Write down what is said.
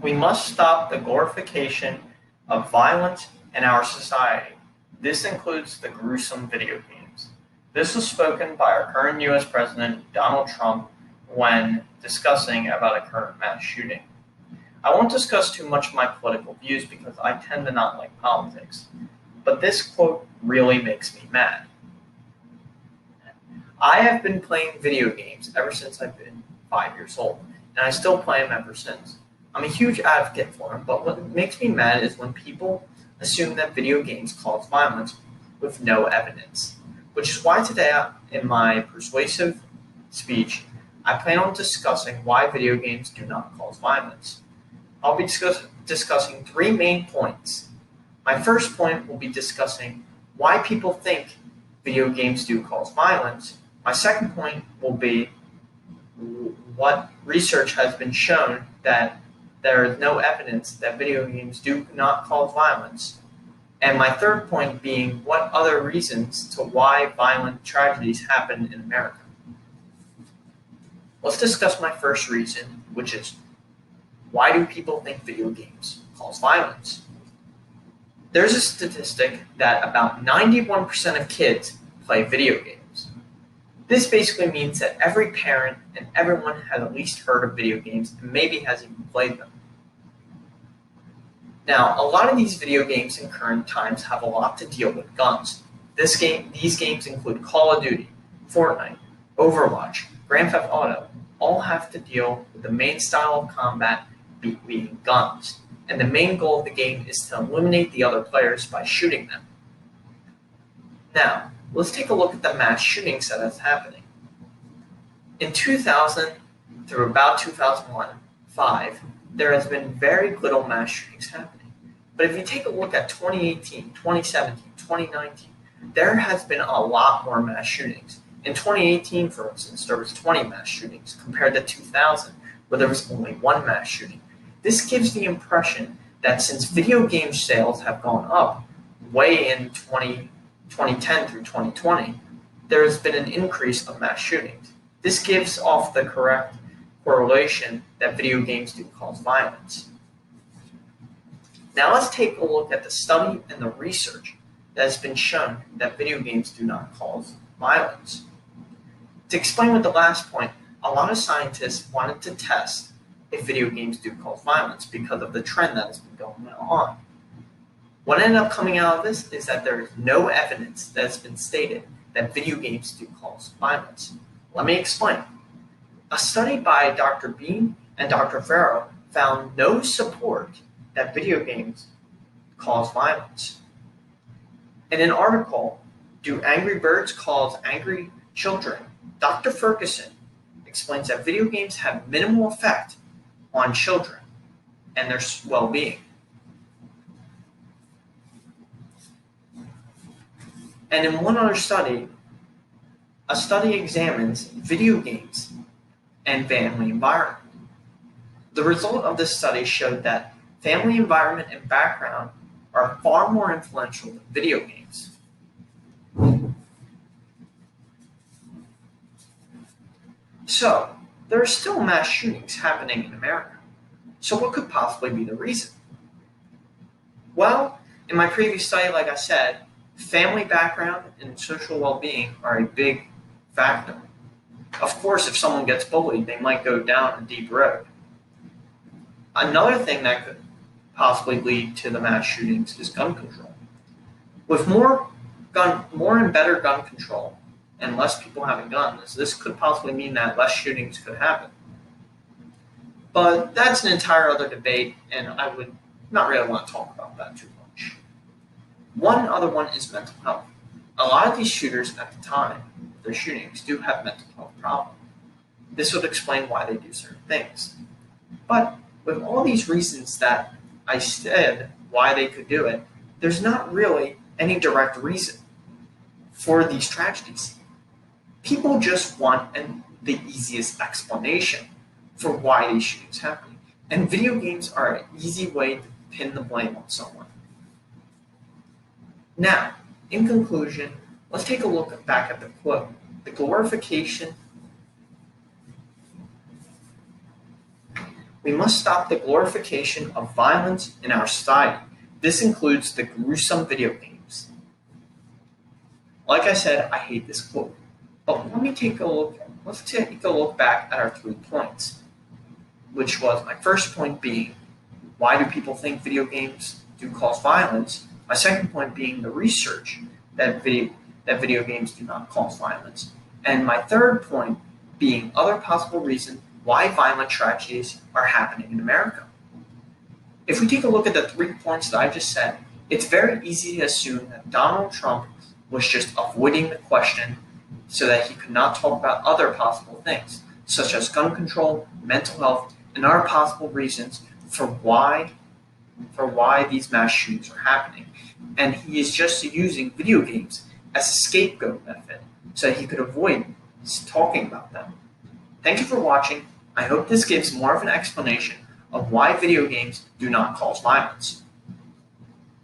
We must stop the glorification of violence in our society. This includes the gruesome video games. This was spoken by our current U.S. President, Donald Trump, when discussing about a current mass shooting. I won't discuss too much of my political views because I tend to not like politics, but this quote really makes me mad. I have been playing video games ever since I've been 5 years old, and I still play them ever since. I'm a huge advocate for them, but what makes me mad is when people assume that video games cause violence with no evidence, which is why today in my persuasive speech, I plan on discussing why video games do not cause violence. I'll be discussing three main points. My first point will be discussing why people think video games do cause violence. My second point will be what research has been shown that there is no evidence that video games do not cause violence. And my third point being what other reasons to why violent tragedies happen in America. Let's discuss my first reason, which is why do people think video games cause violence? There's a statistic that about 91% of kids play video games. This basically means that every parent and everyone has at least heard of video games and maybe has even played them. Now, a lot of these video games in current times have a lot to deal with guns. These games include Call of Duty, Fortnite, Overwatch, Grand Theft Auto, all have to deal with the main style of combat being guns. And the main goal of the game is to eliminate the other players by shooting them. Now, let's take a look at the mass shootings that is happening. In 2000 through about 2005, there has been very little mass shootings happening. But if you take a look at 2018, 2017, 2019, there has been a lot more mass shootings. In 2018, for instance, there was 20 mass shootings compared to 2000, where there was only one mass shooting. This gives the impression that since video game sales have gone up way in 2010 through 2020, there has been an increase of mass shootings. This gives off the correct correlation that video games do cause violence. Now let's take a look at the study and the research that has been shown that video games do not cause violence. To explain with the last point, a lot of scientists wanted to test if video games do cause violence because of the trend that has been going on. What ended up coming out of this is that there is no evidence that has been stated that video games do cause violence. Let me explain. A study by Dr. Bean and Dr. Farrow found no support that video games cause violence. In an article, Do Angry Birds Cause Angry Children? Dr. Ferguson explains that video games have minimal effect on children and their well-being. And in one other study, a study examines video games and family environment. The result of this study showed that family environment and background are far more influential than video games. So, there are still mass shootings happening in America. So what could possibly be the reason? Well, in my previous study, like I said, family background and social well-being are a big factor. Of course, if someone gets bullied, they might go down a deep road. Another thing that could possibly lead to the mass shootings is gun control. With more and better gun control and less people having guns, this could possibly mean that less shootings could happen. But that's an entire other debate, and I would not really want to talk about that too much. One other one is mental health. A lot of these shooters at the time of their shootings do have mental health problems. This would explain why they do certain things. But with all these reasons that I said why they could do it, there's not really any direct reason for these tragedies. People just want the easiest explanation for why these shootings happen. And video games are an easy way to pin the blame on someone. Now, in conclusion, let's take a look back at the quote. We must stop the glorification of violence in our society. This includes the gruesome video games. Like I said, I hate this quote. But let's take a look back at our 3 points, which was my first point being, why do people think video games do cause violence? My second point being the research that video games do not cause violence. And my third point being other possible reasons why violent tragedies are happening in America. If we take a look at the 3 points that I just said, it's very easy to assume that Donald Trump was just avoiding the question so that he could not talk about other possible things, such as gun control, mental health, and other possible reasons for why these mass shootings are happening. And he is just using video games as a scapegoat method so that he could avoid talking about them. Thank you for watching. I hope this gives more of an explanation of why video games do not cause violence.